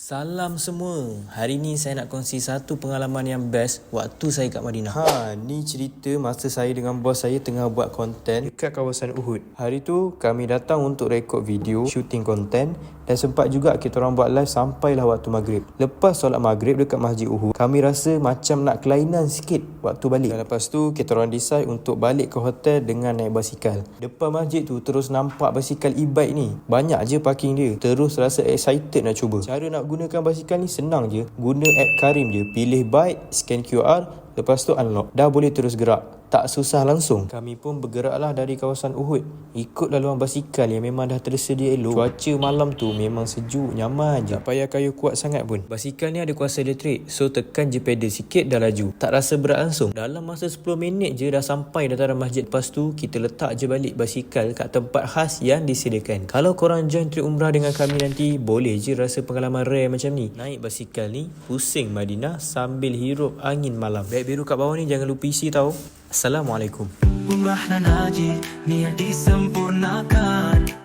Salam semua. Hari ni saya nak kongsi satu pengalaman yang best waktu saya kat Madinah. Ni cerita masa saya dengan bos saya tengah buat konten dekat kawasan Uhud. Hari tu kami datang untuk rekod video, shooting konten dan sempat juga kita orang buat live sampailah waktu maghrib. Lepas solat maghrib dekat Masjid Uhud, kami rasa macam nak kelainan sikit waktu balik. Dan lepas tu kita orang decide untuk balik ke hotel dengan naik basikal. Depan masjid tu terus nampak basikal e-bike ni. Banyak je parking dia. Terus rasa excited nak cuba. Cara nak gunakan basikal ni senang je. Guna app Karim je. Pilih bike, scan QR, lepas tu unlock. Dah boleh terus gerak. Tak susah langsung. Kami pun bergeraklah dari kawasan Uhud. Ikut laluan basikal yang memang dah tersedia elok. Cuaca malam tu memang sejuk, nyaman je. Tak payah kayu kuat sangat pun. Basikal ni ada kuasa elektrik. So tekan je pedal sikit dah laju. Tak rasa berat langsung. Dalam masa 10 minit je dah sampai dataran masjid. Lepas tu kita letak je balik basikal kat tempat khas yang disediakan. Kalau korang join trip umrah dengan kami nanti, boleh je rasa pengalaman rare macam ni. Naik basikal ni, pusing Madinah sambil hirup angin malam. Beg biru kat bawah ni jangan lupa isi tau. Assalamualaikum. Umrah dan haji niat disempurnakan.